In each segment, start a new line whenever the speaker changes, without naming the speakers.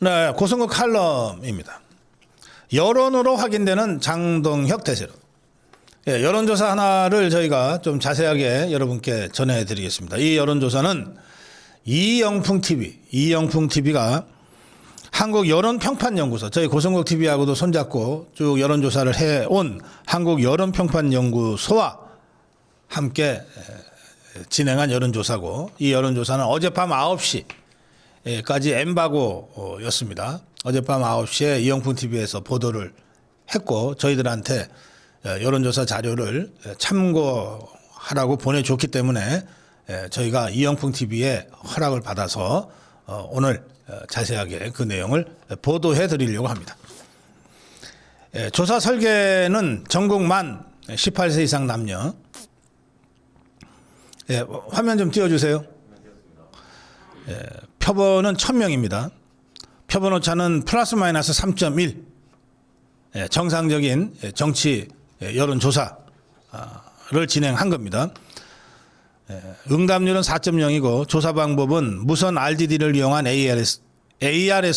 네, 고성국 칼럼입니다. 여론으로 확인되는 장동혁 대세론. 예, 여론조사 하나를 저희가 좀 자세하게 여러분께 전해드리겠습니다. 이 여론조사는 이영풍 TV가 한국여론평판연구소, 저희 고성국 TV하고도 손잡고 쭉 여론조사를 해온 한국여론평판연구소와 함께 진행한 여론조사고, 이 여론조사는 어젯밤 9시까지 엠바고였습니다. 어젯밤 9시에 이영풍 TV에서 보도를 했고, 저희들한테 여론조사 자료를 참고하라고 보내줬기 때문에 저희가 이영풍 TV의 허락을 받아서 오늘 자세하게 그 내용을 보도해 드리려고 합니다. 조사 설계는 전국 만 18세 이상 남녀. 화면 좀 띄워주세요. 표본은 1000명입니다. 표본 오차는 플러스 마이너스 3.1. 정상적인 정치 여론조사를 진행한 겁니다. 응답률은 4.0이고 조사 방법은 무선 RDD를 이용한 ARS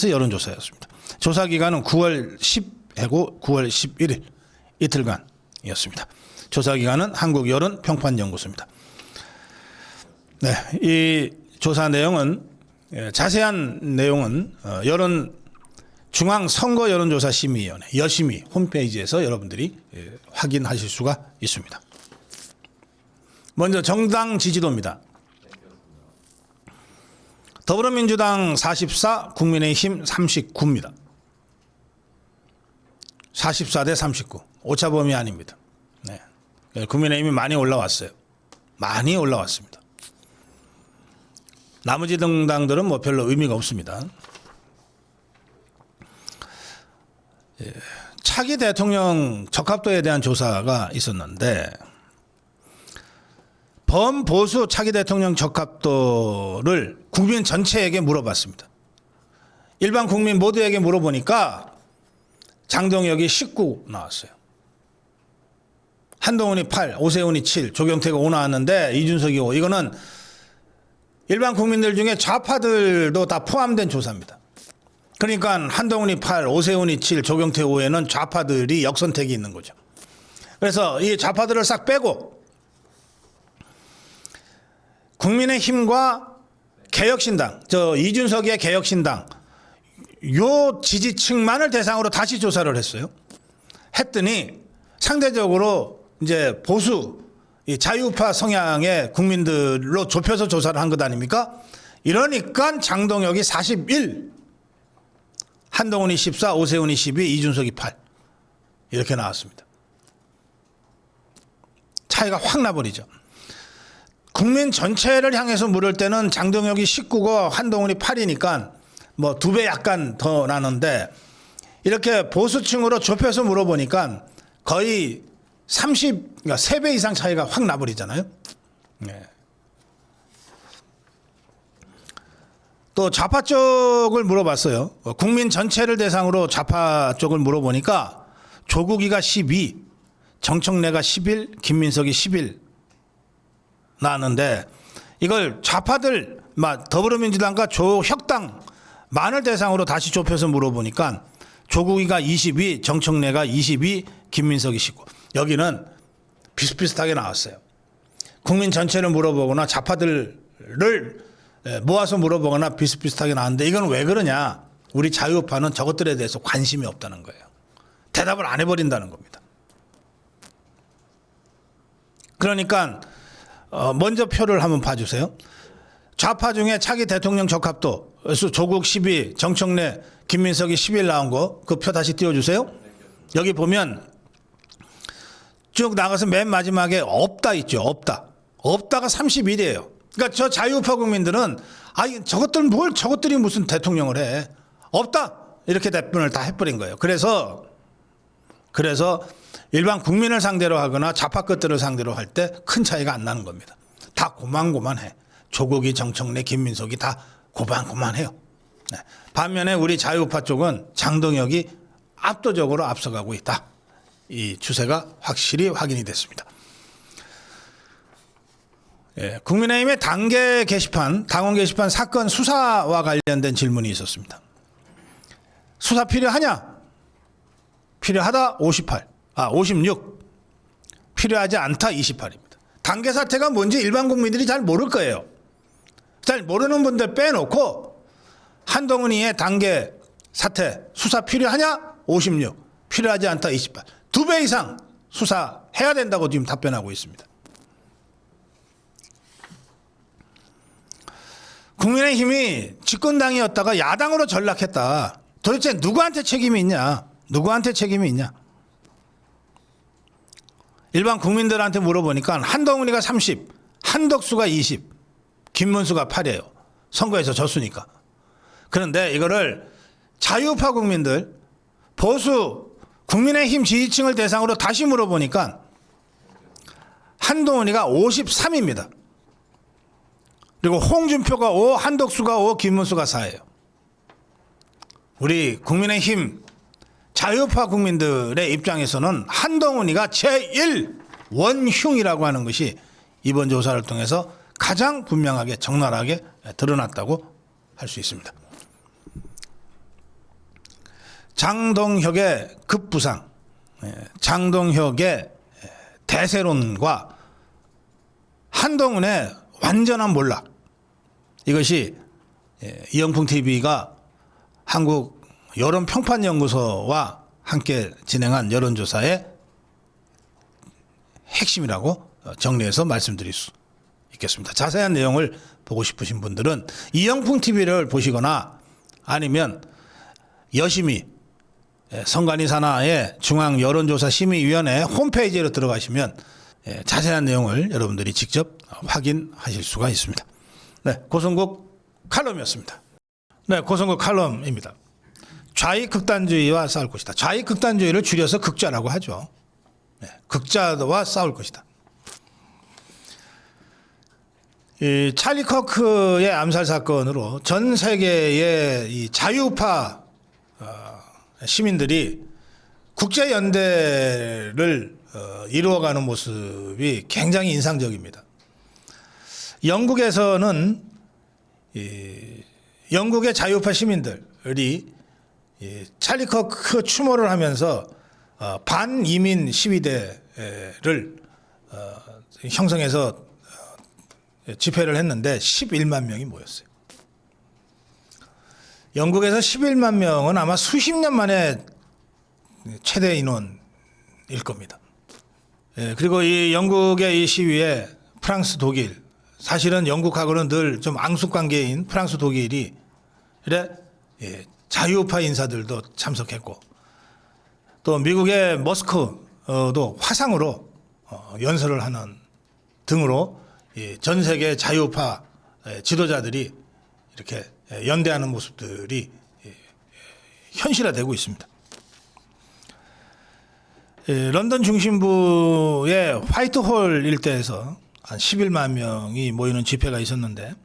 여론조사였습니다. 조사 기간은 9월 10일하고 9월 11일 이틀간이었습니다. 조사 기간은 한국여론평판연구소입니다. 네, 이 조사 내용은 자세한 내용은 중앙선거여론조사심의위원회 여심위 홈페이지에서 여러분들이 확인하실 수가 있습니다. 먼저 정당 지지도입니다. 더불어민주당 44, 국민의힘 39입니다. 44대 39. 오차범위 아닙니다. 네. 국민의힘이 많이 올라왔어요. 많이 올라왔습니다. 나머지 정당들은 뭐 별로 의미가 없습니다. 차기 대통령 적합도에 대한 조사가 있었는데, 범보수 차기 대통령 적합도를 국민 전체에게 물어봤습니다. 일반 국민 모두에게 물어보니까 장동혁이 19 나왔어요. 한동훈이 8, 오세훈이 7, 조경태가 5 나왔는데 이준석이 5. 이거는 일반 국민들 중에 좌파들도 다 포함된 조사입니다. 그러니까 한동훈이 8, 오세훈이 7, 조경태 5에는 좌파들이 역선택이 있는 거죠. 그래서 이 좌파들을 싹 빼고 국민의힘과 개혁신당, 이준석의 개혁신당 요 지지층만을 대상으로 다시 조사를 했어요. 했더니 상대적으로 이제 보수 자유파 성향의 국민들로 좁혀서 조사를 한 것 아닙니까? 이러니까 장동혁이 41, 한동훈이 14, 오세훈이 12, 이준석이 8 이렇게 나왔습니다. 차이가 확 나버리죠. 국민 전체를 향해서 물을 때는 장동혁이 19고 한동훈이 8이니까 뭐 2배 약간 더 나는데, 이렇게 보수층으로 좁혀서 물어보니까 거의 그러니까 3배 이상 차이가 확 나버리잖아요. 네. 또 좌파 쪽을 물어봤어요. 국민 전체를 대상으로 좌파 쪽을 물어보니까 조국이가 12, 정청래가 11, 김민석이 11 나왔는데, 이걸 좌파들 더불어민주당과 조혁당만을 대상으로 다시 좁혀서 물어보니까 조국이가 22, 정청래가 22, 김민석이 19. 여기는 비슷비슷하게 나왔어요. 국민 전체를 물어보거나 좌파들을 모아서 물어보거나 비슷비슷하게 나왔는데, 이건 왜 그러냐? 우리 자유파는 저것들에 대해서 관심이 없다는 거예요. 대답을 안 해버린다는 겁니다. 그러니까 먼저 표를 한번 봐주세요. 좌파 중에 차기 대통령 적합도 조국 12, 정청래, 김민석이 11 나온 거, 그 표 다시 띄워주세요. 여기 보면 쭉 나가서 맨 마지막에 없다 있죠. 없다가 31이에요. 그러니까 저 자유파 국민들은 저것들이 무슨 대통령을 해. 없다. 이렇게 답변을 다 해버린 거예요. 그래서 일반 국민을 상대로 하거나 좌파 것들을 상대로 할 때 큰 차이가 안 나는 겁니다. 다 고만고만해. 조국이, 정청래, 김민석이 다 고만고만해요. 네. 반면에 우리 자유파 쪽은 장동혁이 압도적으로 앞서가고 있다. 이 추세가 확실히 확인이 됐습니다. 국민의힘의 당원 게시판 사건 수사와 관련된 질문이 있었습니다. 수사 필요하냐? 필요하다 56. 필요하지 않다 28입니다. 단계 사태가 뭔지 일반 국민들이 잘 모를 거예요. 잘 모르는 분들 빼놓고 한동훈이의 단계 사태 수사 필요하냐? 56. 필요하지 않다 28. 2배 이상 수사해야 된다고 지금 답변하고 있습니다. 국민의힘이 집권당이었다가 야당으로 전락했다. 도대체 누구한테 책임이 있냐? 누구한테 책임이 있냐? 일반 국민들한테 물어보니까 한동훈이가 30, 한덕수가 20, 김문수가 8이에요. 선거에서 졌으니까. 그런데 이거를 자유파 국민들, 보수 국민의힘 지지층을 대상으로 다시 물어보니까 한동훈이가 53입니다. 그리고 홍준표가 5, 한덕수가 5, 김문수가 4예요. 우리 국민의힘 자유파 국민들의 입장에서는 한동훈이가 제1 원흉이라고 하는 것이 이번 조사를 통해서 가장 분명하게 적나라하게 드러났다고 할 수 있습니다. 장동혁의 급부상, 장동혁의 대세론과 한동훈의 완전한 몰락, 이것이 이영풍TV가 한국 여론평판연구소와 함께 진행한 여론조사의 핵심이라고 정리해서 말씀드릴 수 있겠습니다. 자세한 내용을 보고 싶으신 분들은 이영풍TV를 보시거나 아니면 여심이 선관위 산하의 중앙여론조사심의위원회 홈페이지로 들어가시면 자세한 내용을 여러분들이 직접 확인하실 수가 있습니다. 네, 고성국 칼럼이었습니다. 네, 고성국 칼럼입니다. 좌익극단주의와 싸울 것이다. 좌익극단주의를 줄여서 극좌라고 하죠. 네, 극좌와 싸울 것이다. 이 찰리 커크의 암살 사건으로 전 세계의 이 자유파 시민들이 국제연대를 이루어가는 모습이 굉장히 인상적입니다. 영국에서는 영국의 자유파 시민들이 찰리 커크 추모를 하면서 반이민 시위대를 형성해서 집회를 했는데 11만 명이 모였어요. 영국에서 11만 명은 아마 수십 년 만에 최대 인원일 겁니다. 그리고 이 영국의 이 시위에 프랑스, 독일, 사실은 영국하고는 늘 좀 앙숙 관계인 프랑스, 독일이 자유파 인사들도 참석했고, 또 미국의 머스크도 화상으로 연설을 하는 등으로 전 세계 자유파 지도자들이 이렇게 연대하는 모습들이 현실화되고 있습니다. 런던 중심부의 화이트홀 일대에서 한 11만 명이 모이는 집회가 있었는데,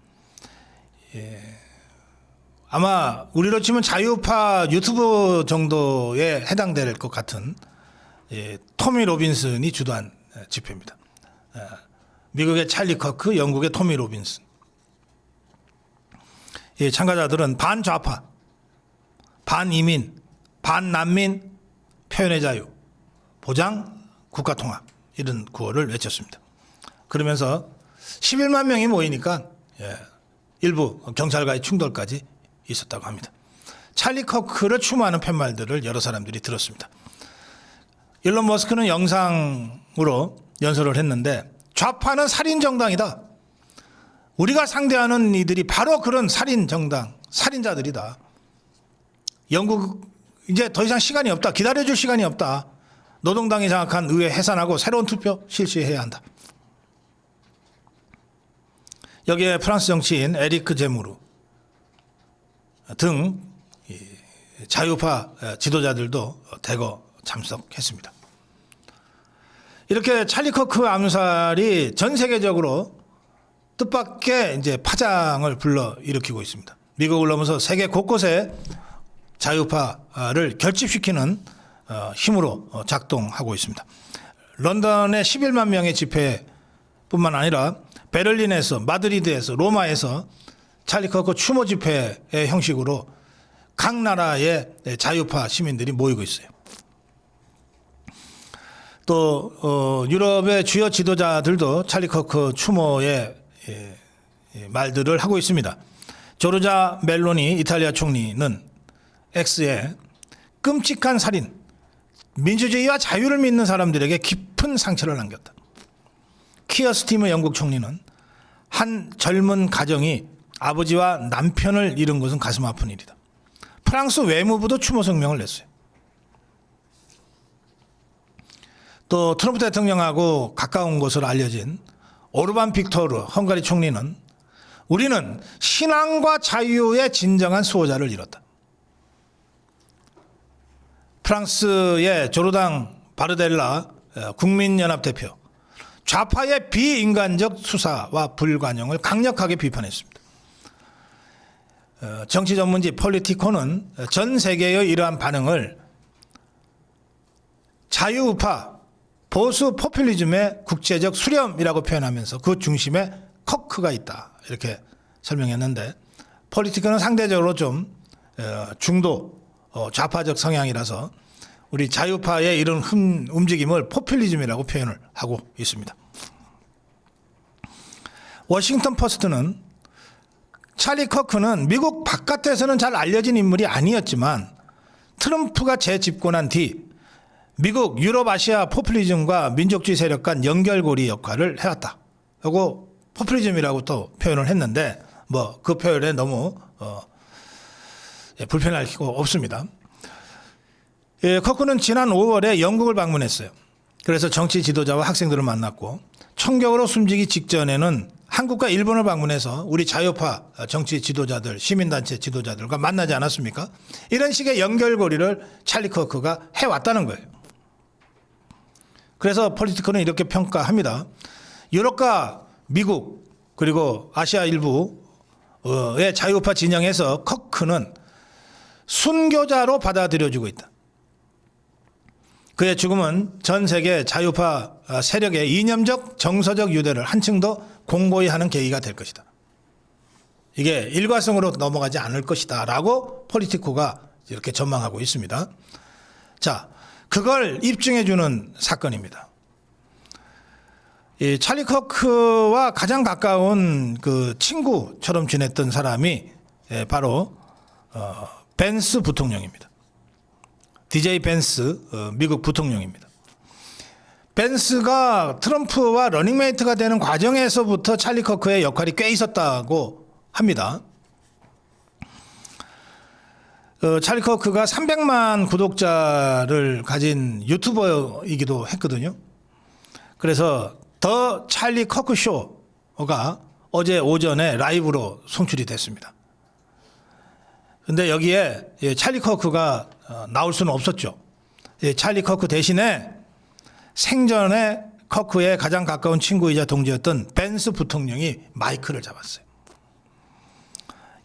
아마 우리로 치면 자유파 유튜브 정도에 해당될 것 같은 토미 로빈슨이 주도한 집회입니다. 미국의 찰리 커크, 영국의 토미 로빈슨. 참가자들은 반좌파, 반이민, 반난민, 표현의 자유, 보장, 국가통합, 이런 구호를 외쳤습니다. 그러면서 11만 명이 모이니까 일부 경찰과의 충돌까지 있었다고 합니다. 찰리 커크를 추모하는 팻말들을 여러 사람들이 들었습니다. 일론 머스크는 영상으로 연설을 했는데, 좌파는 살인정당이다. 우리가 상대하는 이들이 바로 그런 살인정당, 살인자들이다. 영국 이제 더 이상 시간이 없다. 기다려줄 시간이 없다. 노동당이 장악한 의회 해산하고 새로운 투표 실시해야 한다. 여기에 프랑스 정치인 에리크 제무르 등 자유파 지도자들도 대거 참석했습니다. 이렇게 찰리 커크 암살이 전 세계적으로 뜻밖의 이제 파장을 불러 일으키고 있습니다. 미국을 넘어서 세계 곳곳에 자유파를 결집시키는 힘으로 작동하고 있습니다. 런던의 11만 명의 집회뿐만 아니라 베를린에서, 마드리드에서, 로마에서 찰리 커크 추모 집회의 형식으로 각 나라의 자유파 시민들이 모이고 있어요. 또 유럽의 주요 지도자들도 찰리 커크 추모의 말들을 하고 있습니다. 조르자 멜로니 이탈리아 총리는 X에 끔찍한 살인, 민주주의와 자유를 믿는 사람들에게 깊은 상처를 남겼다. 키어 스티머 영국 총리는 한 젊은 가정이 아버지와 남편을 잃은 것은 가슴 아픈 일이다. 프랑스 외무부도 추모 성명을 냈어요. 또 트럼프 대통령하고 가까운 것으로 알려진 오르반 빅토르 헝가리 총리는 우리는 신앙과 자유의 진정한 수호자를 잃었다. 프랑스의 조르당 바르델라 국민연합 대표 좌파의 비인간적 수사와 불관용을 강력하게 비판했습니다. 정치 전문지 폴리티코는 전 세계의 이러한 반응을 자유우파 보수 포퓰리즘의 국제적 수렴이라고 표현하면서 그 중심에 커크가 있다 이렇게 설명했는데, 폴리티코는 상대적으로 좀 중도 좌파적 성향이라서 우리 자유파의 이런 움직임을 포퓰리즘이라고 표현을 하고 있습니다. 워싱턴 포스트는 찰리 커크는 미국 바깥에서는 잘 알려진 인물이 아니었지만 트럼프가 재집권한 뒤 미국, 유럽, 아시아 포퓰리즘과 민족주의 세력 간 연결고리 역할을 해왔다. 그리고 포퓰리즘이라고 또 표현을 했는데 뭐 그 표현에 너무 불편할 거 없습니다. 커크는 지난 5월에 영국을 방문했어요. 그래서 정치 지도자와 학생들을 만났고 총격으로 숨지기 직전에는 한국과 일본을 방문해서 우리 자유파 정치 지도자들, 시민단체 지도자들과 만나지 않았습니까? 이런 식의 연결고리를 찰리 커크가 해왔다는 거예요. 그래서 폴리티코는 이렇게 평가합니다. 유럽과 미국 그리고 아시아 일부의 자유파 진영에서 커크는 순교자로 받아들여지고 있다. 그의 죽음은 전 세계 자유파 세력의 이념적 정서적 유대를 한층 더 공고히 하는 계기가 될 것이다. 이게 일과성으로 넘어가지 않을 것이다 라고 폴리티코가 이렇게 전망하고 있습니다. 자, 그걸 입증해 주는 사건입니다. 이 찰리 커크와 가장 가까운 그 친구처럼 지냈던 사람이 바로 벤스 부통령입니다. DJ 벤스 미국 부통령입니다. 벤스가 트럼프와 러닝메이트가 되는 과정에서부터 찰리 커크의 역할이 꽤 있었다고 합니다. 찰리 커크가 300만 구독자를 가진 유튜버이기도 했거든요. 그래서 더 찰리 커크 쇼가 어제 오전에 라이브로 송출이 됐습니다. 근데 여기에 찰리 커크가 나올 수는 없었죠. 찰리 커크 대신에 생전에 커크의 가장 가까운 친구이자 동지였던 벤스 부통령이 마이크를 잡았어요.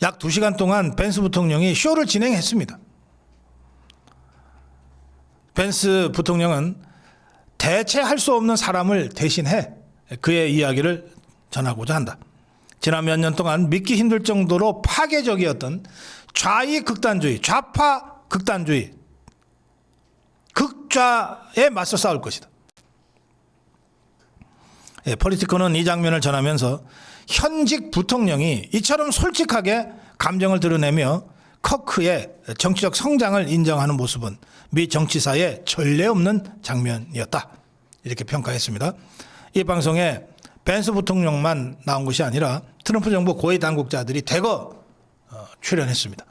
약 2시간 동안 벤스 부통령이 쇼를 진행했습니다. 벤스 부통령은 대체할 수 없는 사람을 대신해 그의 이야기를 전하고자 한다. 지난 몇 년 동안 믿기 힘들 정도로 파괴적이었던 좌익 극단주의, 좌파 극단주의, 극좌에 맞서 싸울 것이다. 폴리티코는 이 장면을 전하면서 현직 부통령이 이처럼 솔직하게 감정을 드러내며 커크의 정치적 성장을 인정하는 모습은 미 정치사에 전례 없는 장면이었다. 이렇게 평가했습니다. 이 방송에 벤스 부통령만 나온 것이 아니라 트럼프 정부 고위 당국자들이 대거 출연했습니다.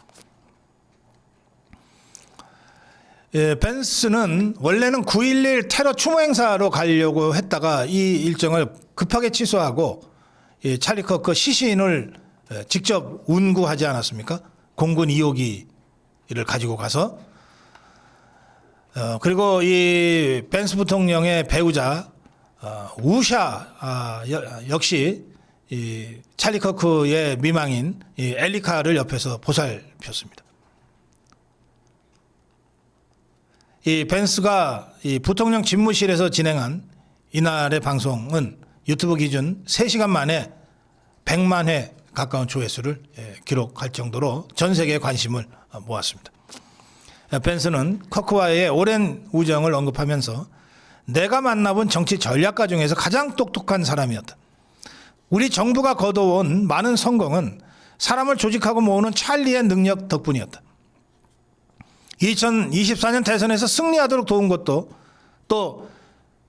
벤스는 원래는 9.11 테러 추모 행사로 가려고 했다가 이 일정을 급하게 취소하고 찰리 커크 시신을 직접 운구하지 않았습니까? 공군 2호기를 가지고 가서 그리고 이 벤스 부통령의 배우자 우샤 역시 이 찰리 커크의 미망인 이 엘리카를 옆에서 보살폈습니다. 이 벤스가 이 부통령 집무실에서 진행한 이날의 방송은 유튜브 기준 3시간 만에 100만 회 가까운 조회수를 기록할 정도로 전 세계의 관심을 모았습니다. 펜스는 커크와의 오랜 우정을 언급하면서 내가 만나본 정치 전략가 중에서 가장 똑똑한 사람이었다. 우리 정부가 거둬온 많은 성공은 사람을 조직하고 모으는 찰리의 능력 덕분이었다. 2024년 대선에서 승리하도록 도운 것도 또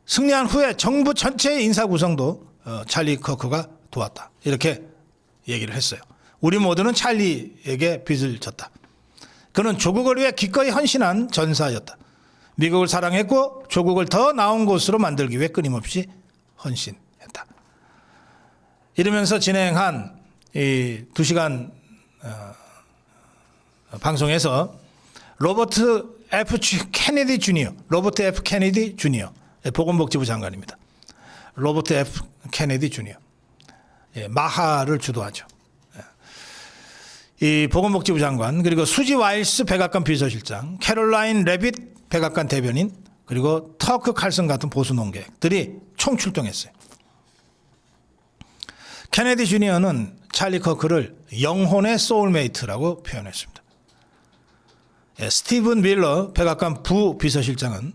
승리한 후에 정부 전체의 인사 구성도 찰리 커크가 도왔다. 이렇게 얘기를 했어요. 우리 모두는 찰리에게 빚을 졌다. 그는 조국을 위해 기꺼이 헌신한 전사였다. 미국을 사랑했고 조국을 더 나은 곳으로 만들기 위해 끊임없이 헌신했다. 이러면서 진행한 이 2시간 방송에서 로버트 F. 케네디 주니어, 보건복지부 장관입니다. 로버트 F. 케네디 주니어. 마하를 주도하죠. 이 보건복지부 장관, 그리고 수지 와일스 백악관 비서실장, 캐롤라인 레빗 백악관 대변인, 그리고 터크 칼슨 같은 보수 농객들이 총출동했어요. 케네디 주니어는 찰리 커크를 영혼의 소울메이트라고 표현했습니다. 스티븐 밀러 백악관 부비서실장은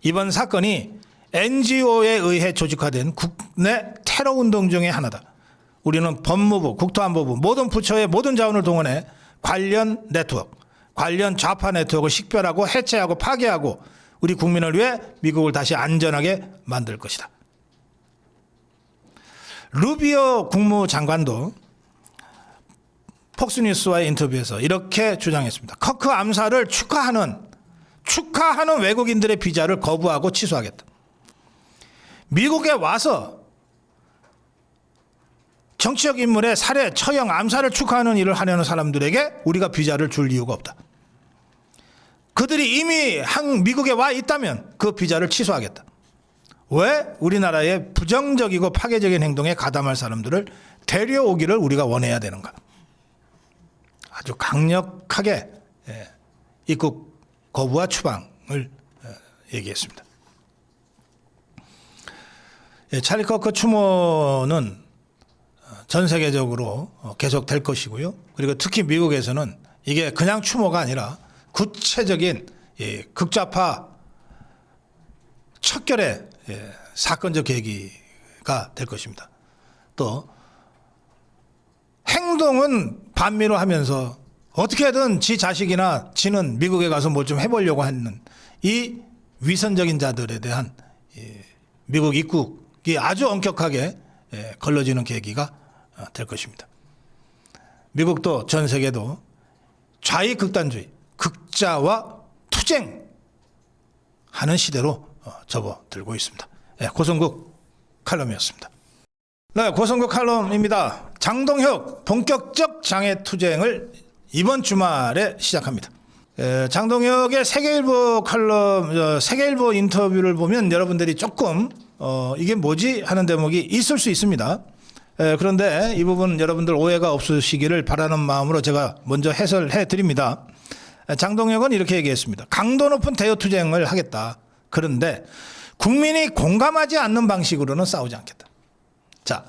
이번 사건이 NGO에 의해 조직화된 국내 테러 운동 중의 하나다. 우리는 법무부, 국토안보부 모든 부처의 모든 자원을 동원해 관련 네트워크, 관련 좌파 네트워크를 식별하고 해체하고 파괴하고 우리 국민을 위해 미국을 다시 안전하게 만들 것이다. 루비오 국무장관도 폭스뉴스와의 인터뷰에서 이렇게 주장했습니다. 커크 암살을 축하하는 외국인들의 비자를 거부하고 취소하겠다. 미국에 와서 정치적 인물의 살해, 처형, 암살을 축하하는 일을 하려는 사람들에게 우리가 비자를 줄 이유가 없다. 그들이 이미 미국에 와 있다면 그 비자를 취소하겠다. 왜? 우리나라의 부정적이고 파괴적인 행동에 가담할 사람들을 데려오기를 우리가 원해야 되는가. 아주 강력하게 입국 거부와 추방을 얘기했습니다. 찰리 커크 추모는 전 세계적으로 계속 될 것이고요. 그리고 특히 미국에서는 이게 그냥 추모가 아니라 구체적인 극좌파 척결의 사건적 계기가 될 것입니다. 또 행동은 반미로 하면서 어떻게든 지 자식이나 지는 미국에 가서 뭘 좀 해보려고 하는 이 위선적인 자들에 대한 미국 입국이 아주 엄격하게 걸러지는 계기가 될 것입니다. 미국도 전 세계도 좌익극단주의, 극자와 투쟁하는 시대로 접어들고 있습니다. 고성국 칼럼이었습니다. 네, 고성국 칼럼입니다. 장동혁 본격적 장애 투쟁을 이번 주말에 시작합니다. 장동혁의 세계일보 칼럼, 세계일보 인터뷰를 보면 여러분들이 조금 이게 뭐지 하는 대목이 있을 수 있습니다. 그런데 이 부분 여러분들 오해가 없으시기를 바라는 마음으로 제가 먼저 해설해 드립니다. 장동혁은 이렇게 얘기했습니다. 강도 높은 대여 투쟁을 하겠다. 그런데 국민이 공감하지 않는 방식으로는 싸우지 않겠다. 자,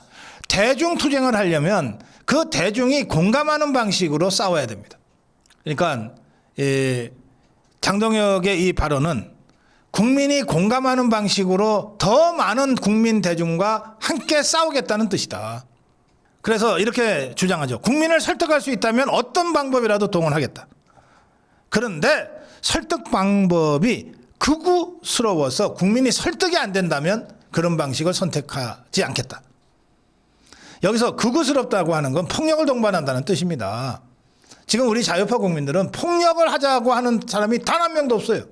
대중 투쟁을 하려면 그 대중이 공감하는 방식으로 싸워야 됩니다. 그러니까 장동혁의 이 발언은 국민이 공감하는 방식으로 더 많은 국민 대중과 함께 싸우겠다는 뜻이다. 그래서 이렇게 주장하죠. 국민을 설득할 수 있다면 어떤 방법이라도 동원하겠다. 그런데 설득 방법이 극우스러워서 국민이 설득이 안 된다면 그런 방식을 선택하지 않겠다. 여기서 극우스럽다고 하는 건 폭력을 동반한다는 뜻입니다. 지금 우리 자유파 국민들은 폭력을 하자고 하는 사람이 단 한 명도 없어요.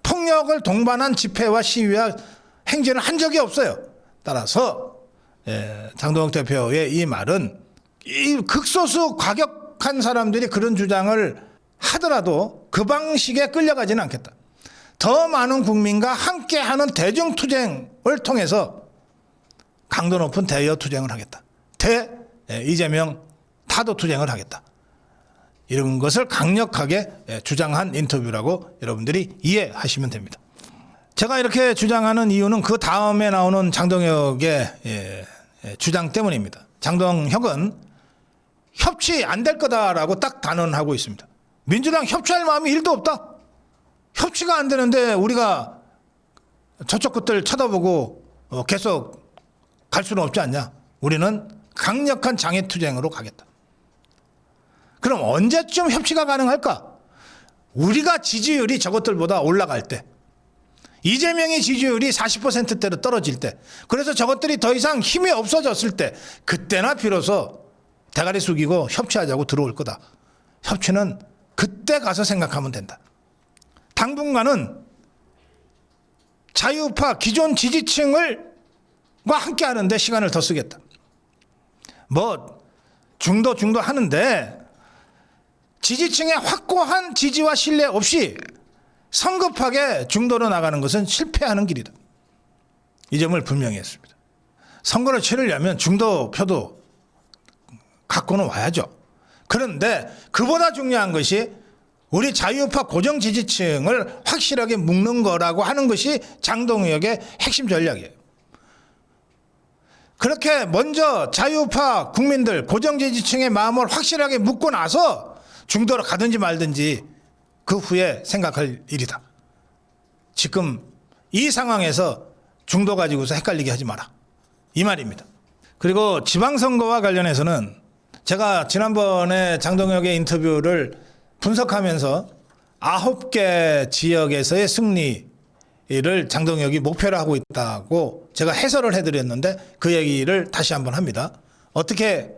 폭력을 동반한 집회와 시위와 행진을 한 적이 없어요. 따라서 장동혁 대표의 이 말은 이 극소수 과격한 사람들이 그런 주장을 하더라도 그 방식에 끌려가지는 않겠다. 더 많은 국민과 함께하는 대중투쟁을 통해서 강도 높은 대여 투쟁을 하겠다. 이재명 타도 투쟁을 하겠다. 이런 것을 강력하게 주장한 인터뷰라고 여러분들이 이해하시면 됩니다. 제가 이렇게 주장하는 이유는 그 다음에 나오는 장동혁의 주장 때문입니다. 장동혁은 협치 안 될 거다라고 딱 단언하고 있습니다. 민주당 협치할 마음이 1도 없다. 협치가 안 되는데 우리가 저쪽 것들 쳐다보고 계속 갈 수는 없지 않냐. 우리는 강력한 장애투쟁으로 가겠다. 그럼 언제쯤 협치가 가능할까? 우리가 지지율이 저것들보다 올라갈 때, 이재명의 지지율이 40%대로 떨어질 때, 그래서 저것들이 더 이상 힘이 없어졌을 때, 그때나 비로소 대가리 숙이고 협치하자고 들어올 거다. 협치는 그때 가서 생각하면 된다. 당분간은 자유우파 기존 지지층과 함께 하는데 시간을 더 쓰겠다. 뭐 중도 하는데 지지층의 확고한 지지와 신뢰 없이 성급하게 중도로 나가는 것은 실패하는 길이다. 이 점을 분명히 했습니다. 선거를 치르려면 중도 표도 갖고는 와야죠. 그런데 그보다 중요한 것이 우리 자유우파 고정 지지층을 확실하게 묶는 거라고 하는 것이 장동혁의 핵심 전략이에요. 그렇게 먼저 자유우파 국민들 고정 지지층의 마음을 확실하게 묶고 나서 중도로 가든지 말든지 그 후에 생각할 일이다. 지금 이 상황에서 중도 가지고서 헷갈리게 하지 마라. 이 말입니다. 그리고 지방선거와 관련해서는 제가 지난번에 장동혁의 인터뷰를 분석하면서 9개 지역에서의 승리를 장동혁이 목표로 하고 있다고 제가 해설을 해드렸는데 그 얘기를 다시 한번 합니다. 어떻게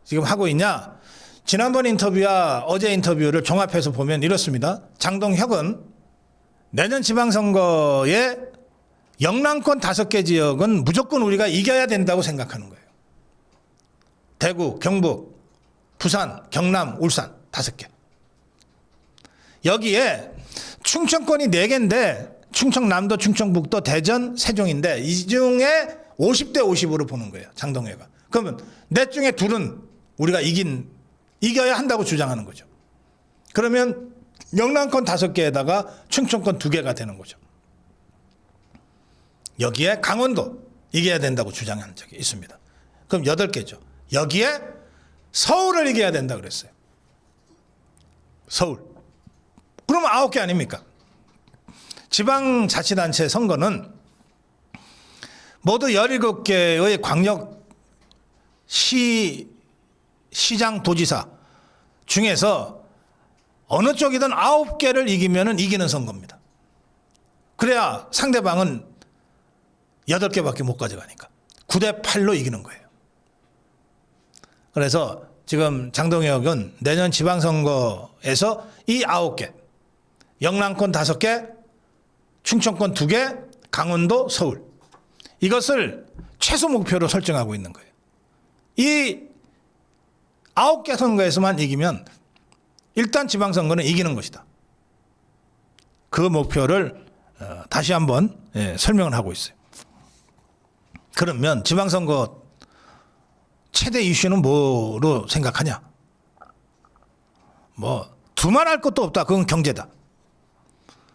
지금 하고 있냐? 지난번 인터뷰와 어제 인터뷰를 종합해서 보면 이렇습니다. 장동혁은 내년 지방선거에 영남권 5개 지역은 무조건 우리가 이겨야 된다고 생각하는 거예요. 대구, 경북, 부산, 경남, 울산 5개. 여기에 충청권이 4개인데 충청남도, 충청북도, 대전, 세종인데 이 중에 50대 50으로 보는 거예요. 장동혁가. 그러면 넷 중에 둘은 우리가 이겨야 한다고 주장하는 거죠. 그러면 영남권 5개에다가 충청권 2개가 되는 거죠. 여기에 강원도 이겨야 된다고 주장하는 적이 있습니다. 그럼 8개죠. 여기에 서울을 이겨야 된다 그랬어요. 서울. 그러면 9개 아닙니까? 지방자치단체 선거는 모두 17개의 광역 시장 도지사 중에서 어느 쪽이든 9개를 이기면 이기는 선거입니다. 그래야 상대방은 8개밖에 못 가져가니까 9대 8로 이기는 거예요. 그래서 지금 장동혁은 내년 지방선거에서 이 9개, 영남권 5개, 충청권 2개, 강원도, 서울 이것을 최소 목표로 설정하고 있는 거예요. 이 9개 선거에서만 이기면 일단 지방선거는 이기는 것이다. 그 목표를 다시 한번 설명을 하고 있어요. 그러면 지방선거 최대 이슈는 뭐로 생각하냐? 뭐 두말할 것도 없다. 그건 경제다.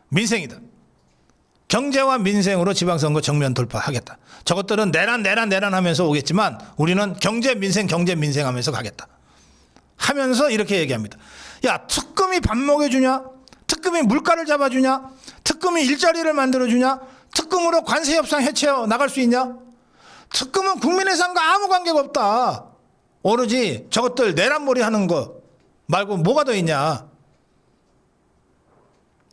민생이다. 경제와 민생으로 지방선거 정면 돌파하겠다. 저것들은 내란 하면서 오겠지만 우리는 경제 민생 하면서 가겠다. 하면서 이렇게 얘기합니다. 야, 특검이 밥 먹여주냐? 특검이 물가를 잡아주냐? 특검이 일자리를 만들어주냐? 특검으로 관세 협상 해체 나갈 수 있냐? 특검은 국민의 삶과 아무 관계가 없다. 오로지 저것들 내란몰이 하는 거 말고 뭐가 더 있냐?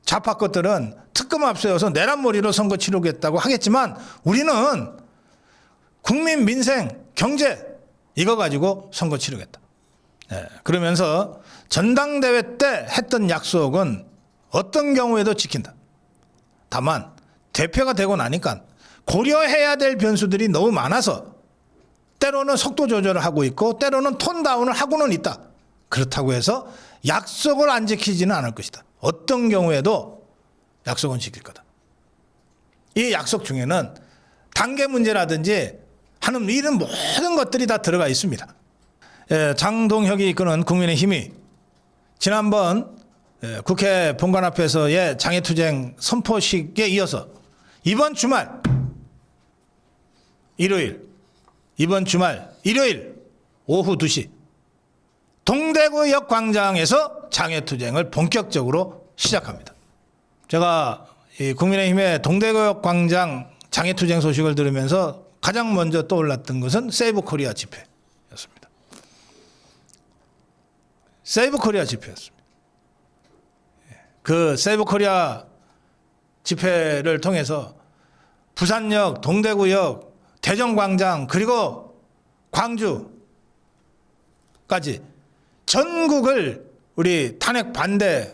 좌파 것들은 특검 앞세워서 내란몰이로 선거 치르겠다고 하겠지만 우리는 국민 민생, 경제 이거 가지고 선거 치르겠다. 그러면서 전당대회 때 했던 약속은 어떤 경우에도 지킨다. 다만 대표가 되고 나니까 고려해야 될 변수들이 너무 많아서 때로는 속도 조절을 하고 있고 때로는 톤 다운을 하고는 있다. 그렇다고 해서 약속을 안 지키지는 않을 것이다. 어떤 경우에도 약속은 지킬 거다. 이 약속 중에는 단계 문제라든지 하는 이런 모든 것들이 다 들어가 있습니다. 장동혁이 이끄는 국민의힘이 지난번 국회 본관 앞에서의 장애투쟁 선포식에 이어서 이번 주말 일요일 오후 2시 동대구역 광장에서 장애투쟁을 본격적으로 시작합니다. 제가 이 국민의힘의 동대구역 광장 장애투쟁 소식을 들으면서 가장 먼저 떠올랐던 것은 세이브 코리아 집회였습니다. 세이브 코리아 집회였습니다. 그 세이브 코리아 집회를 통해서 부산역, 동대구역, 대전광장 그리고 광주까지 전국을 우리 탄핵 반대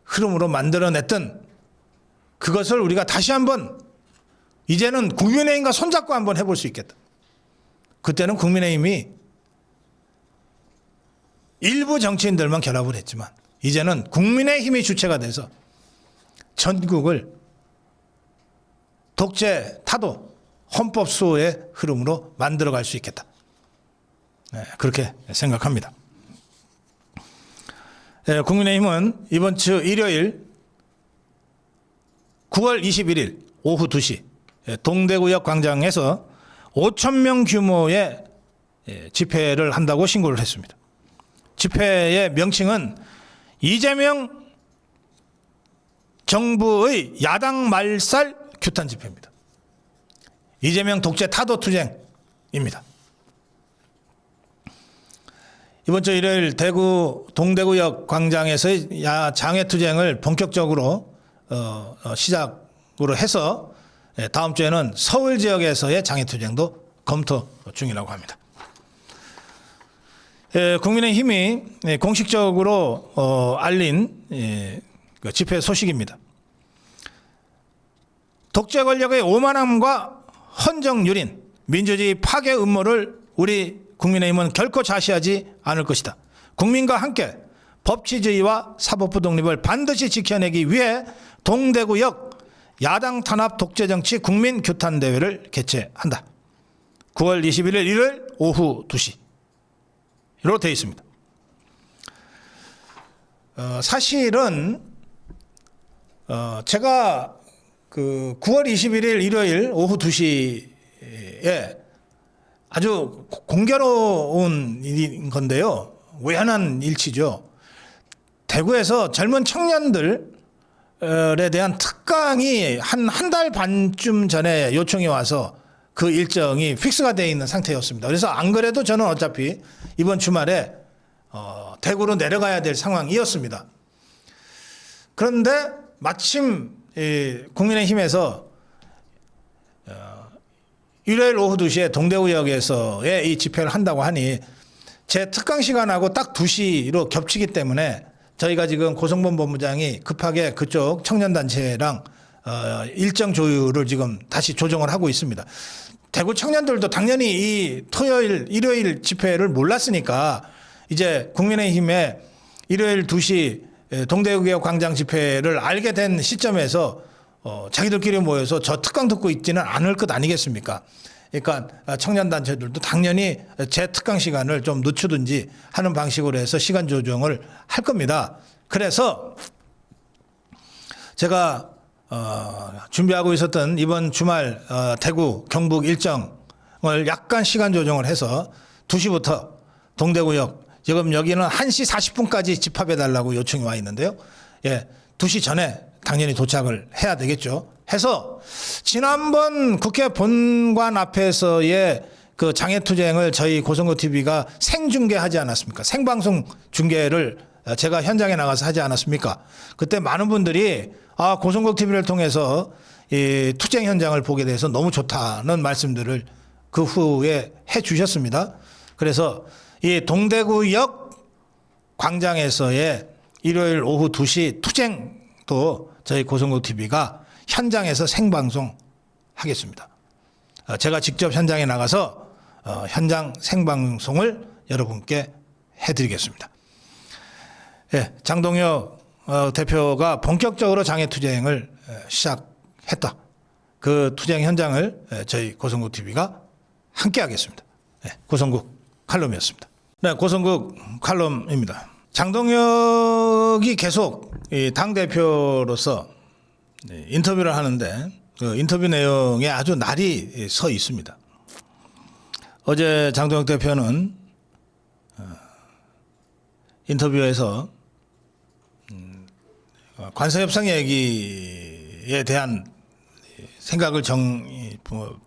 흐름으로 만들어냈던 그것을 우리가 다시 한번 이제는 국민의힘과 손잡고 한번 해볼 수 있겠다. 그때는 국민의힘이 일부 정치인들만 결합을 했지만 이제는 국민의힘이 주체가 돼서 전국을 독재, 타도, 헌법 수호의 흐름으로 만들어갈 수 있겠다. 그렇게 생각합니다. 국민의힘은 이번 주 일요일 9월 21일 오후 2시 동대구역 광장에서 5,000명 규모의 집회를 한다고 신고를 했습니다. 집회의 명칭은 이재명 정부의 야당 말살 규탄 집회입니다. 이재명 독재 타도 투쟁입니다. 이번 주 일요일 대구 동대구역 광장에서의 장애투쟁을 본격적으로 시작으로 해서 다음 주에는 서울 지역에서의 장애투쟁도 검토 중이라고 합니다. 국민의힘이 공식적으로 알린 집회 소식입니다. 독재 권력의 오만함과 헌정유린, 민주주의 파괴 음모를 우리 국민의힘은 결코 좌시하지 않을 것이다. 국민과 함께 법치주의와 사법부 독립을 반드시 지켜내기 위해 동대구역 야당 탄압 독재정치 국민규탄대회를 개최한다. 9월 21일 일요일 오후 2시로 되어 있습니다. 사실은 제가 그 9월 21일 일요일 오후 2시에 아주 공교로운 일인 건데요. 우연한 일치죠. 대구에서 젊은 청년들에 대한 특강이 한 달 반쯤 전에 요청이 와서 그 일정이 픽스가 되어 있는 상태였습니다. 그래서 안 그래도 저는 어차피 이번 주말에 대구로 내려가야 될 상황이었습니다. 그런데 마침 국민의힘에서 일요일 오후 2시에 동대구역에서의 이 집회를 한다고 하니 제 특강 시간하고 딱 2시로 겹치기 때문에 저희가 지금 고성범 본부장이 급하게 그쪽 청년단체랑 일정 조율을 지금 다시 조정을 하고 있습니다. 대구 청년들도 당연히 이 토요일, 일요일 집회를 몰랐으니까 이제 국민의힘의 일요일 2시 동대구역 광장 집회를 알게 된 시점에서 자기들끼리 모여서 저 특강 듣고 있지는 않을 것 아니겠습니까? 그러니까 청년단체들도 당연히 제 특강 시간을 좀 늦추든지 하는 방식으로 해서 시간 조정을 할 겁니다. 그래서 제가 준비하고 있었던 이번 주말 대구 경북 일정을 약간 시간 조정을 해서 2시부터 동대구역 지금 여기는 1시 40분까지 집합해달라고 요청이 와 있는데요. 2시 전에 당연히 도착을 해야 되겠죠. 해서 지난번 국회 본관 앞에서의 그 장애투쟁을 저희 고성고 TV가 생중계하지 않았습니까? 생방송 중계를 제가 현장에 나가서 하지 않았습니까? 그때 많은 분들이 고성고 TV를 통해서 이 투쟁 현장을 보게 돼서 너무 좋다는 말씀들을 그 후에 해 주셨습니다. 그래서 이 동대구역 광장에서의 일요일 오후 2시 투쟁도 저희 고성고 TV가 현장에서 생방송 하겠습니다. 제가 직접 현장에 나가서 현장 생방송을 여러분께 해드리겠습니다. 장동혁 대표가 본격적으로 장애투쟁을 시작했다. 그 투쟁 현장을 저희 고성국 TV가 함께 하겠습니다. 고성국 칼럼이었습니다. 네, 고성국 칼럼입니다. 장동혁이 계속 당대표로서 인터뷰를 하는데 그 인터뷰 내용에 아주 날이 서 있습니다. 어제 장동혁 대표는 인터뷰에서 관세 협상 얘기에 대한 생각을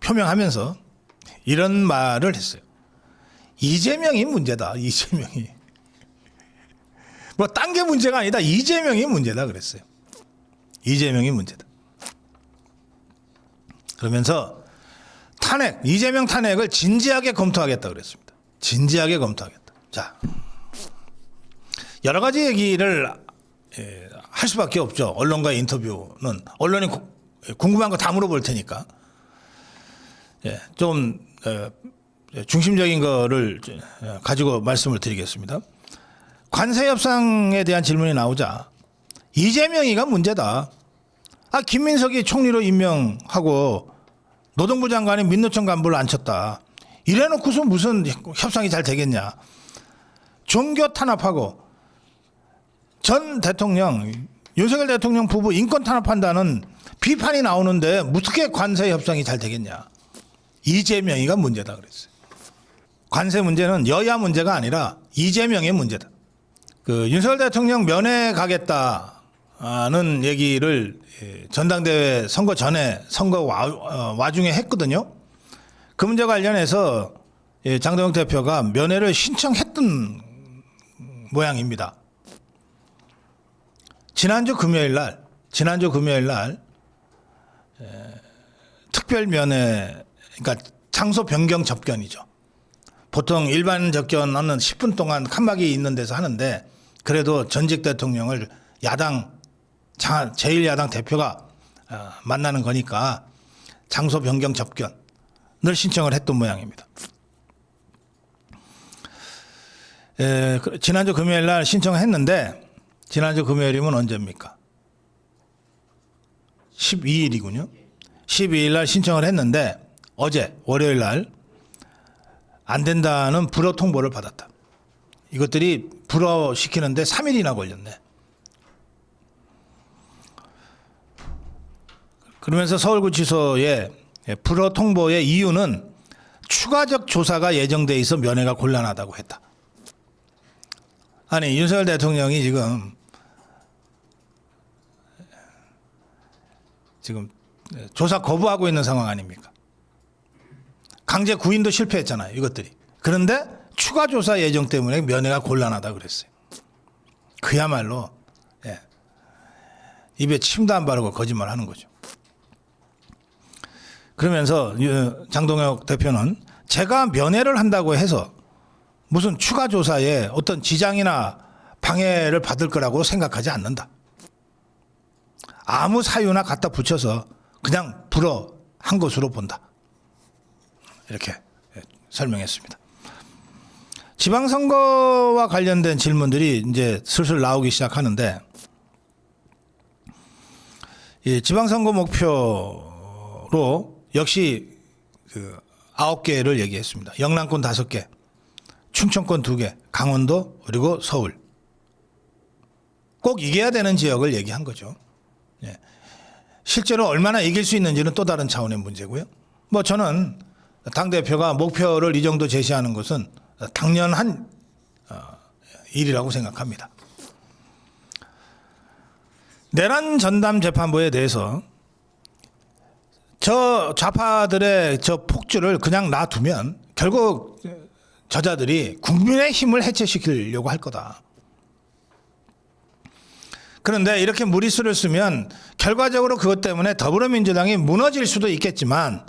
표명하면서 이런 말을 했어요. 이재명이 문제다. 이재명이. 뭐 딴 게 문제가 아니다. 이재명이 문제다 그랬어요. 이재명이 문제다. 그러면서 이재명 탄핵을 진지하게 검토하겠다 그랬습니다. 진지하게 검토하겠다. 자, 여러 가지 얘기를 할 수밖에 없죠. 언론과의 인터뷰는 언론이 궁금한 거 다 물어볼 테니까 좀 중심적인 거를 가지고 말씀을 드리겠습니다. 관세 협상에 대한 질문이 나오자 이재명이가 문제다. 김민석이 총리로 임명하고 노동부 장관이 민노총 간부를 앉혔다. 이래놓고서 무슨 협상이 잘 되겠냐. 종교 탄압하고 전 대통령 윤석열 대통령 부부 인권 탄압한다는 비판이 나오는데 어떻게 관세 협상이 잘 되겠냐. 이재명이가 문제다 그랬어요. 관세 문제는 여야 문제가 아니라 이재명의 문제다. 윤석열 대통령 면회 가겠다는 얘기를 전당대회 선거 전에 선거 와중에 했거든요. 그 문제 관련해서 장동혁 대표가 면회를 신청했던 모양입니다. 지난주 금요일 날 특별 면회, 그러니까 장소 변경 접견이죠. 보통 일반 접견은 10분 동안 칸막이 있는 데서 하는데 그래도 전직 대통령을 제1야당 대표가 만나는 거니까 장소 변경 접견을 신청을 했던 모양입니다. 지난주 금요일 날 신청했는데 지난주 금요일이면 언제입니까? 12일이군요. 12일 날 신청을 했는데 어제 월요일 날 안 된다는 불허 통보를 받았다. 이것들이 불허시키는데 3일이나 걸렸네. 그러면서 서울구치소에 불허 통보의 이유는 추가적 조사가 예정돼 있어 면회가 곤란하다고 했다. 아니 윤석열 대통령이 지금 조사 거부하고 있는 상황 아닙니까? 강제 구인도 실패했잖아요. 이것들이. 그런데 추가 조사 예정 때문에 면회가 곤란하다 그랬어요. 그야말로 입에 침도 안 바르고 거짓말하는 거죠. 그러면서 장동혁 대표는 제가 면회를 한다고 해서 무슨 추가 조사에 어떤 지장이나 방해를 받을 거라고 생각하지 않는다. 아무 사유나 갖다 붙여서 그냥 불허한 것으로 본다. 이렇게 설명했습니다. 지방선거와 관련된 질문들이 이제 슬슬 나오기 시작하는데 지방선거 목표로 역시 9개를 얘기했습니다. 영남권 5개, 충청권 2개, 강원도 그리고 서울. 꼭 이겨야 되는 지역을 얘기한 거죠. 실제로 얼마나 이길 수 있는지는 또 다른 차원의 문제고요. 저는 당대표가 목표를 이 정도 제시하는 것은 당연한 일이라고 생각합니다. 내란 전담 재판부에 대해서 저 좌파들의 저 폭주를 그냥 놔두면 결국 저자들이 국민의 힘을 해체시키려고 할 거다. 그런데 이렇게 무리수를 쓰면 결과적으로 그것 때문에 더불어민주당이 무너질 수도 있겠지만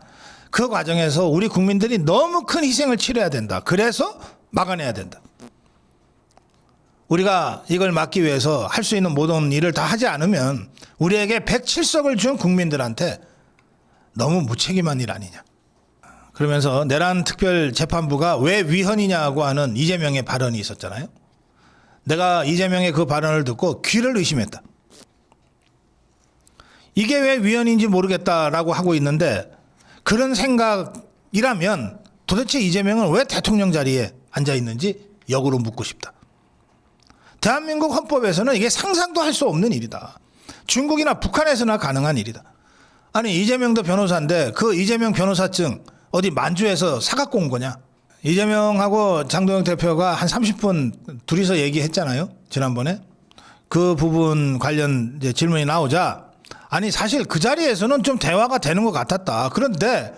그 과정에서 우리 국민들이 너무 큰 희생을 치러야 된다. 그래서 막아내야 된다. 우리가 이걸 막기 위해서 할 수 있는 모든 일을 다 하지 않으면 우리에게 107석을 준 국민들한테 너무 무책임한 일 아니냐. 그러면서 내란 특별재판부가 왜 위헌이냐고 하는 이재명의 발언이 있었잖아요. 내가 이재명의 그 발언을 듣고 귀를 의심했다. 이게 왜 위헌인지 모르겠다라고 하고 있는데 그런 생각이라면 도대체 이재명은 왜 대통령 자리에 앉아 있는지 역으로 묻고 싶다. 대한민국 헌법에서는 이게 상상도 할 수 없는 일이다. 중국이나 북한에서나 가능한 일이다. 아니 이재명도 변호사인데 그 이재명 변호사증 어디 만주에서 사갖고 온 거냐. 이재명하고 장동혁 대표가 한 30분 둘이서 얘기했잖아요. 지난번에. 그 부분 관련 이제 질문이 나오자 아니 사실 그 자리에서는 좀 대화가 되는 것 같았다. 그런데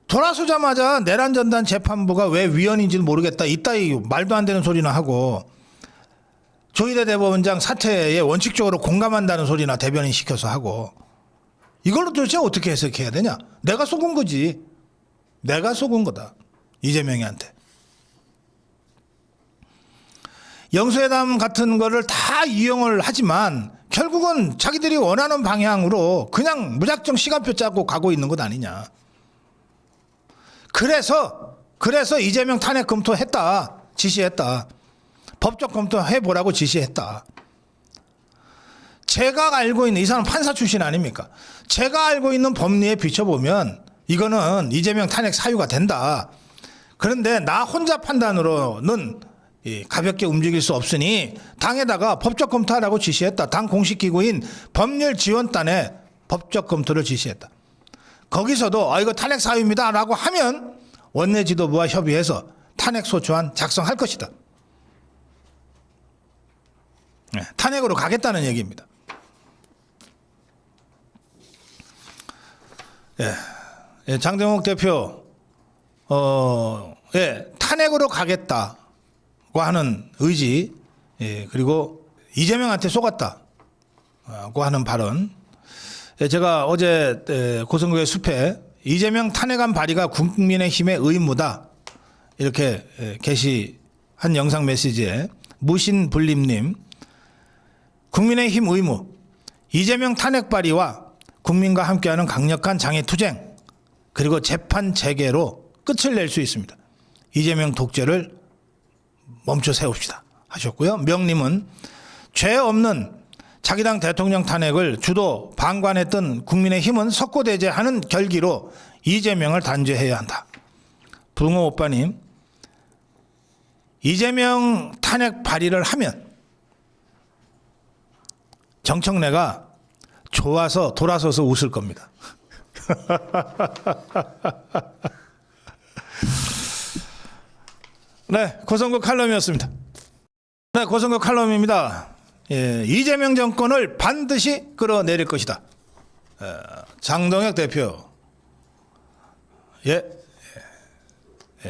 돌아서자마자 내란전단 재판부가 왜 위헌인지는 모르겠다. 이따위 말도 안 되는 소리나 하고 조희대 대법원장 사퇴에 원칙적으로 공감한다는 소리나 대변인 시켜서 하고 이걸로 도대체 어떻게 해석해야 되냐. 내가 속은 거지. 내가 속은 거다. 이재명이한테. 영수회담 같은 거를 다 이용을 하지만 결국은 자기들이 원하는 방향으로 그냥 무작정 시간표 짜고 가고 있는 것 아니냐. 그래서 이재명 탄핵 검토했다. 지시했다. 법적 검토해보라고 지시했다. 제가 알고 있는 이 사람 판사 출신 아닙니까? 제가 알고 있는 법리에 비춰보면 이거는 이재명 탄핵 사유가 된다. 그런데 나 혼자 판단으로는 가볍게 움직일 수 없으니 당에다가 법적 검토하라고 지시했다. 당 공식 기구인 법률지원단에 법적 검토를 지시했다. 거기서도 이거 탄핵 사유입니다 라고 하면 원내 지도부와 협의해서 탄핵 소추안 작성할 것이다. 탄핵으로 가겠다는 얘기입니다. 장동혁 대표 탄핵으로 가겠다고 하는 의지, 그리고 이재명한테 속았다고 하는 발언. 제가 어제 고성국의 숲에 이재명 탄핵안 발의가 국민의힘의 의무다 이렇게 게시한 영상 메시지에 무신불림님, 국민의힘 의무, 이재명 탄핵 발의와 국민과 함께하는 강력한 장애투쟁 그리고 재판 재개로 끝을 낼 수 있습니다. 이재명 독재를 멈춰 세웁시다 하셨고요. 명님은 죄 없는 자기 당 대통령 탄핵을 주도 방관했던 국민의힘은 석고대죄하는 결기로 이재명을 단죄해야 한다. 붕어 오빠님, 이재명 탄핵 발의를 하면 정청래가 좋아서 돌아서서 웃을 겁니다. 네, 고성국 칼럼이었습니다. 네, 고성국 칼럼입니다. 이재명 정권을 반드시 끌어내릴 것이다. 장동혁 대표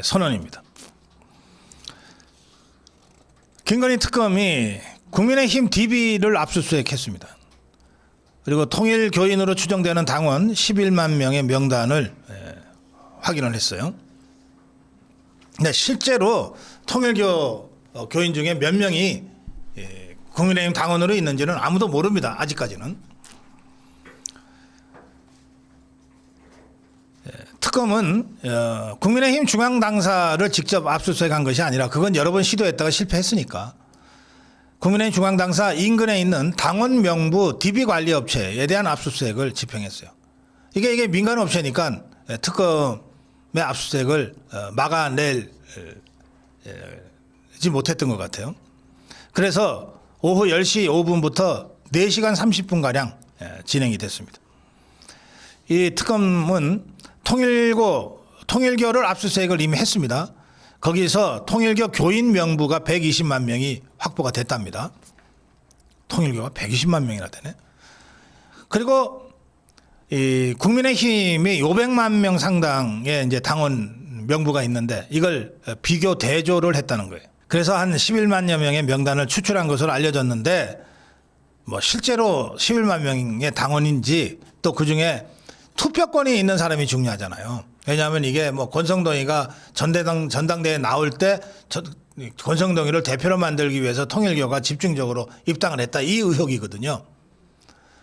선언입니다. 김건희 특검이 국민의힘 DB를 압수수색했습니다. 그리고 통일교인으로 추정되는 당원 11만 명의 명단을 확인을 했어요. 근데 실제로 통일교인 중에 몇 명이 국민의힘 당원으로 있는지는 아무도 모릅니다. 아직까지는. 특검은 국민의힘 중앙당사를 직접 압수수색한 것이 아니라 그건 여러 번 시도했다가 실패했으니까 국민의힘 중앙당사 인근에 있는 당원 명부 DB관리업체에 대한 압수수색을 집행했어요. 이게 민간업체니까 특검의 압수수색을 막아내지 못했던 것 같아요. 그래서 오후 10시 5분부터 4시간 30분가량 진행이 됐습니다. 이 특검은 통일교를 압수수색을 이미 했습니다. 거기서 통일교 교인 명부가 120만 명이 확보가 됐답니다. 통일교가 120만 명이나 되네. 그리고 이 국민의힘이 500만 명 상당의 이제 당원 명부가 있는데 이걸 비교 대조를 했다는 거예요. 그래서 한 11만여 명의 명단을 추출한 것으로 알려졌는데 뭐 실제로 11만 명의 당원인지 또 그중에 투표권이 있는 사람이 중요하잖아요. 왜냐하면 이게 뭐 권성동이가 전당대회에 나올 때 권성동이를 대표로 만들기 위해서 통일교가 집중적으로 입당을 했다. 이 의혹이거든요.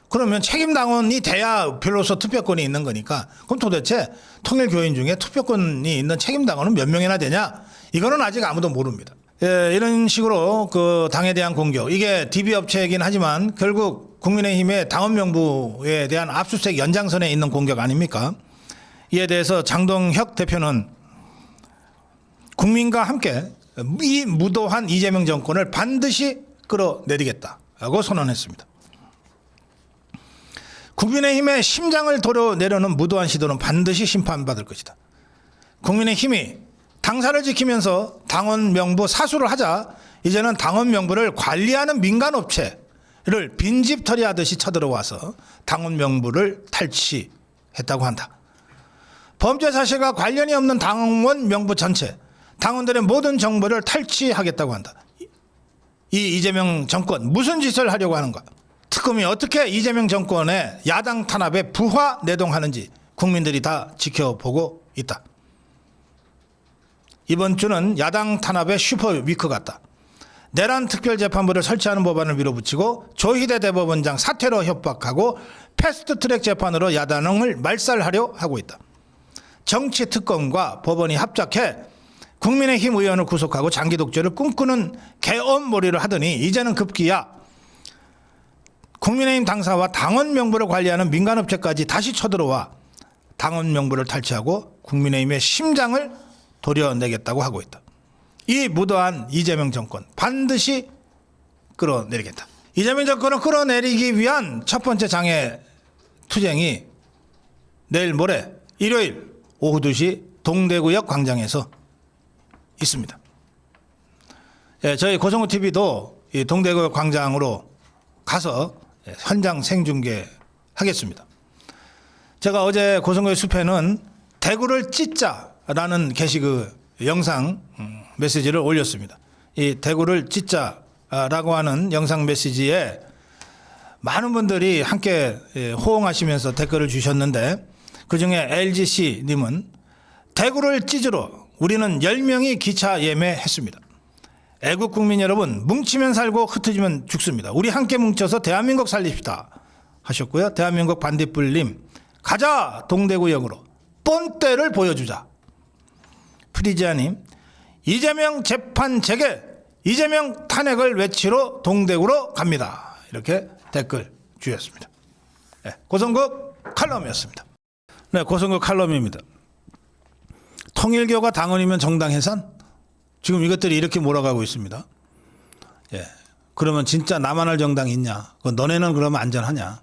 그러면 책임당원이 돼야 별로서 투표권이 있는 거니까 그럼 도대체 통일교인 중에 투표권이 있는 책임당원은 몇 명이나 되냐? 이거는 아직 아무도 모릅니다. 이런 식으로 그 당에 대한 공격, 이게 DB업체이긴 하지만 결국 국민의힘의 당원 명부에 대한 압수수색 연장선에 있는 공격 아닙니까? 이에 대해서 장동혁 대표는 국민과 함께 이 무도한 이재명 정권을 반드시 끌어내리겠다고 선언했습니다. 국민의힘의 심장을 도려내려는 무도한 시도는 반드시 심판받을 것이다. 국민의힘이 당사를 지키면서 당원 명부 사수를 하자 이제는 당원 명부를 관리하는 민간업체를 빈집털이 하듯이 쳐들어와서 당원 명부를 탈취했다고 한다. 범죄 사실과 관련이 없는 당원 명부 전체, 당원들의 모든 정보를 탈취하겠다고 한다. 이 이재명 정권 무슨 짓을 하려고 하는가? 특검이 어떻게 이재명 정권의 야당 탄압에 부화 내동하는지 국민들이 다 지켜보고 있다. 이번 주는 야당 탄압의 슈퍼 위크 같다. 내란 특별재판부를 설치하는 법안을 밀어붙이고 조희대 대법원장 사퇴로 협박하고 패스트트랙 재판으로 야당을 말살하려 하고 있다. 정치 특검과 법원이 합작해 국민의힘 의원을 구속하고 장기 독재를 꿈꾸는 개엄몰이를 하더니 이제는 급기야 국민의힘 당사와 당원 명부를 관리하는 민간업체까지 다시 쳐들어와 당원 명부를 탈취하고 국민의힘의 심장을 도려내겠다고 하고 있다. 이 무도한 이재명 정권 반드시 끌어내리겠다. 이재명 정권을 끌어내리기 위한 첫 번째 장애 투쟁이 내일 모레 일요일 오후 2시 동대구역 광장에서 있습니다. 예, 저희 고성호 TV도 이 동대구역 광장으로 가서 현장 생중계하겠습니다. 제가 어제 고성호의 숲에는 대구를 찢자라는 게시글 영상 메시지를 올렸습니다. 이 대구를 찢자라고 하는 영상 메시지에 많은 분들이 함께 호응하시면서 댓글을 주셨는데 그중에 LGC님은 대구를 찢으러 우리는 10명이 기차 예매했습니다. 애국 국민 여러분, 뭉치면 살고 흩어지면 죽습니다. 우리 함께 뭉쳐서 대한민국 살립시다 하셨고요. 대한민국 반딧불님, 가자 동대구역으로 뻔때를 보여주자. 프리지아님, 이재명 재판 재개, 이재명 탄핵을 외치러 동대구로 갑니다. 이렇게 댓글 주셨습니다. 네, 고성국 칼럼이었습니다. 네, 고성국 칼럼입니다. 통일교가 당원이면 정당 해산? 지금 이것들이 이렇게 몰아가고 있습니다. 예, 그러면 진짜 나만 할 정당이 있냐? 너네는 그러면 안전하냐?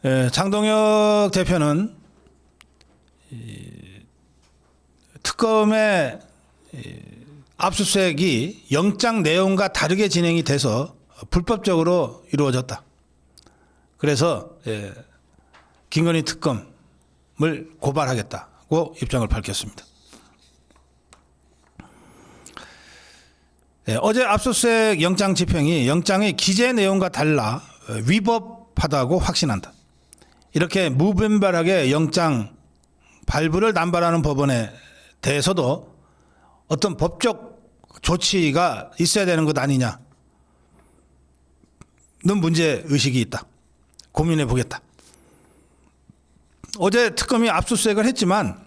예, 장동혁 대표는 특검의 압수수색이 영장 내용과 다르게 진행이 돼서 불법적으로 이루어졌다. 그래서 김건희 특검을 고발하겠다고 입장을 밝혔습니다. 어제 압수수색 영장 집행이 영장의 기재 내용과 달라 위법하다고 확신한다. 이렇게 무분별하게 영장 발부를 남발하는 법원에 대해서도 어떤 법적 조치가 있어야 되는 것 아니냐는 문제의식이 있다. 고민해 보겠다. 어제 특검이 압수수색을 했지만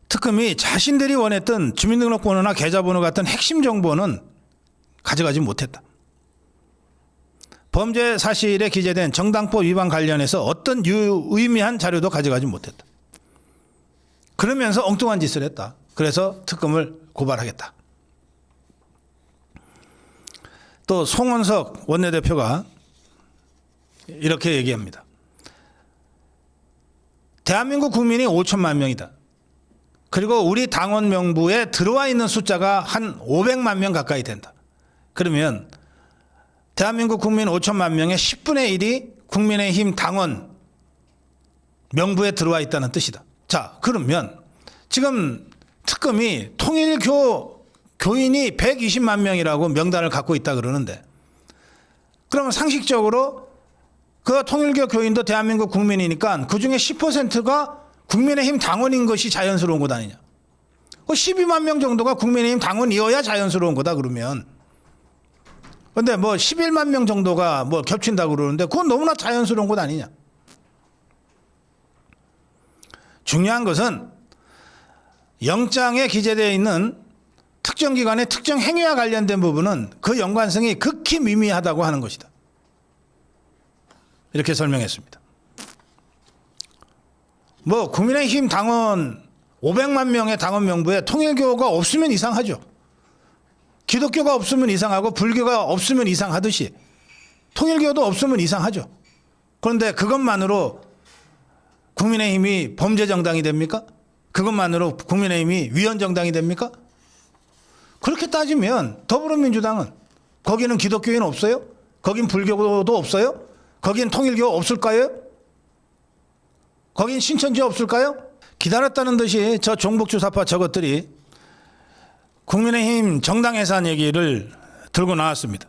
특검이 자신들이 원했던 주민등록번호나 계좌번호 같은 핵심 정보는 가져가지 못했다. 범죄 사실에 기재된 정당법 위반 관련해서 어떤 유의미한 자료도 가져가지 못했다. 그러면서 엉뚱한 짓을 했다. 그래서 특검을 고발하겠다. 또 송원석 원내대표가 이렇게 얘기합니다. 대한민국 국민이 5천만 명이다. 그리고 우리 당원 명부에 들어와 있는 숫자가 한 500만 명 가까이 된다. 그러면 대한민국 국민 5천만 명의 10분의 1이 국민의힘 당원 명부에 들어와 있다는 뜻이다. 자, 그러면 지금 특검이 통일교 교인이 120만 명이라고 명단을 갖고 있다 그러는데 그러면 상식적으로 그 통일교 교인도 대한민국 국민이니까 그중에 10%가 국민의힘 당원인 것이 자연스러운 것 아니냐. 12만 명 정도가 국민의힘 당원이어야 자연스러운 거다 그러면. 그런데 뭐 11만 명 정도가 뭐 겹친다고 그러는데 그건 너무나 자연스러운 것 아니냐. 중요한 것은 영장에 기재되어 있는 특정 기관의 특정 행위와 관련된 부분은 그 연관성이 극히 미미하다고 하는 것이다. 이렇게 설명했습니다. 뭐 국민의힘 당원 500만 명의 당원 명부에 통일교가 없으면 이상하죠. 기독교가 없으면 이상하고 불교가 없으면 이상하듯이 통일교도 없으면 이상하죠. 그런데 그것만으로 국민의힘이 범죄정당이 됩니까? 그것만으로 국민의힘이 위헌정당이 됩니까? 그렇게 따지면 더불어민주당은 거기는 기독교인 없어요? 거긴 불교도 없어요? 거긴 통일교 없을까요? 거긴 신천지 없을까요? 기다렸다는 듯이 저 종북주사파 저것들이 국민의힘 정당 해산 얘기를 들고 나왔습니다.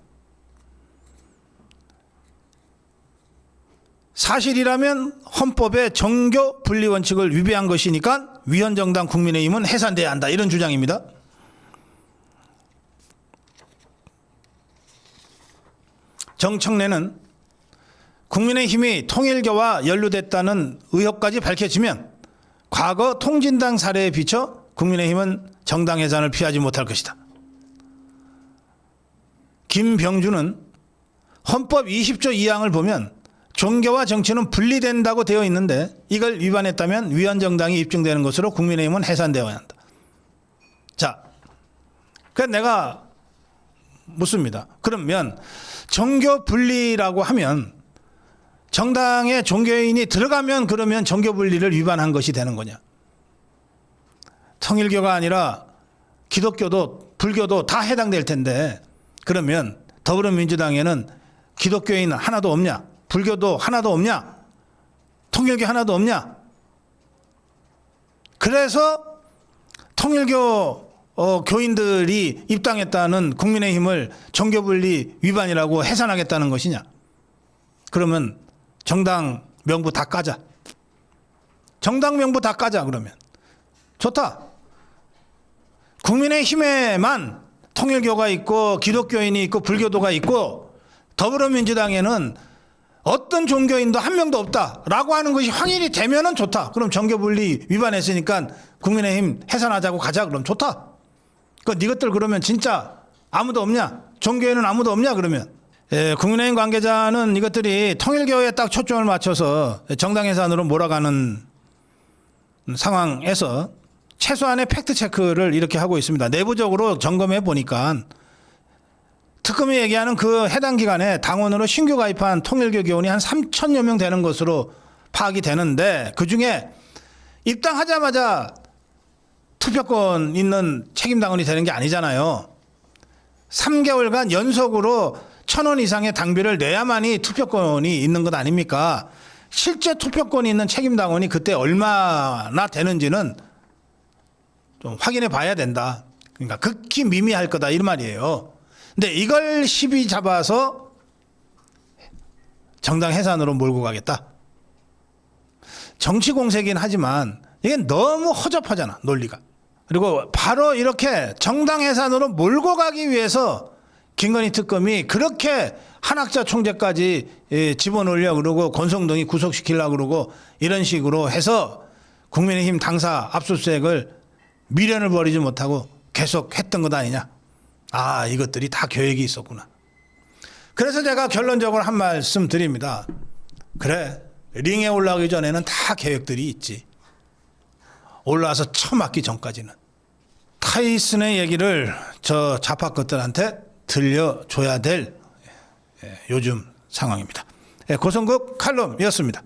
사실이라면 헌법의 정교 분리 원칙을 위배한 것이니까 위헌정당 국민의힘은 해산돼야 한다, 이런 주장입니다. 정청래는 국민의힘이 통일교와 연루됐다는 의혹까지 밝혀지면 과거 통진당 사례에 비춰 국민의힘은 정당 해산을 피하지 못할 것이다. 김병주는 헌법 20조 2항을 보면 종교와 정치는 분리된다고 되어 있는데 이걸 위반했다면 위헌정당이 입증되는 것으로 국민의힘은 해산되어야 한다. 자, 그래서 내가 묻습니다. 그러면 정교 분리라고 하면 정당에 종교인이 들어가면 그러면 정교 분리를 위반한 것이 되는 거냐? 통일교가 아니라 기독교도 불교도 다 해당될 텐데 그러면 더불어민주당에는 기독교인 하나도 없냐? 불교도 하나도 없냐? 통일교 하나도 없냐? 그래서 통일교 교인들이 입당했다는 국민의힘을 종교분리 위반이라고 해산하겠다는 것이냐? 그러면 정당 명부 다 까자. 정당 명부 다 까자. 그러면 좋다. 국민의힘에만 통일교가 있고 기독교인이 있고 불교도가 있고 더불어민주당에는 어떤 종교인도 한 명도 없다라고 하는 것이 확인이 되면은 좋다. 그럼 정교분리 위반했으니까 국민의힘 해산하자고 가자. 그럼 좋다. 그 니것들 그러면 진짜 아무도 없냐? 종교에는 아무도 없냐? 그러면 국민의힘 관계자는 이것들이 통일교에 딱 초점을 맞춰서 정당 해산으로 몰아가는 상황에서 최소한의 팩트 체크를 이렇게 하고 있습니다. 내부적으로 점검해 보니까 특검이 얘기하는 그 해당 기간에 당원으로 신규 가입한 통일교 교원이 한 3천여 명 되는 것으로 파악이 되는데 그중에 입당하자마자 투표권 있는 책임당원이 되는 게 아니잖아요. 3개월간 연속으로 1,000원 이상의 당비를 내야만이 투표권이 있는 것 아닙니까? 실제 투표권이 있는 책임당원이 그때 얼마나 되는지는 좀 확인해 봐야 된다. 그러니까 극히 미미할 거다, 이 말이에요. 근데 이걸 시비 잡아서 정당 해산으로 몰고 가겠다. 정치 공세긴 하지만 이게 너무 허접하잖아, 논리가. 그리고 바로 이렇게 정당 해산으로 몰고 가기 위해서 김건희 특검이 그렇게 한학자 총재까지 집어넣으려고 그러고 권성동이 구속시키려고 그러고 이런 식으로 해서 국민의힘 당사 압수수색을 미련을 버리지 못하고 계속 했던 것 아니냐. 아, 이것들이 다 계획이 있었구나. 그래서 제가 결론적으로 한 말씀 드립니다. 그래, 링에 올라가기 전에는 다 계획들이 있지. 올라와서 처맞기 전까지는. 타이슨의 얘기를 저 좌파 것들한테 들려줘야 될 요즘 상황입니다. 고성국 칼럼이었습니다.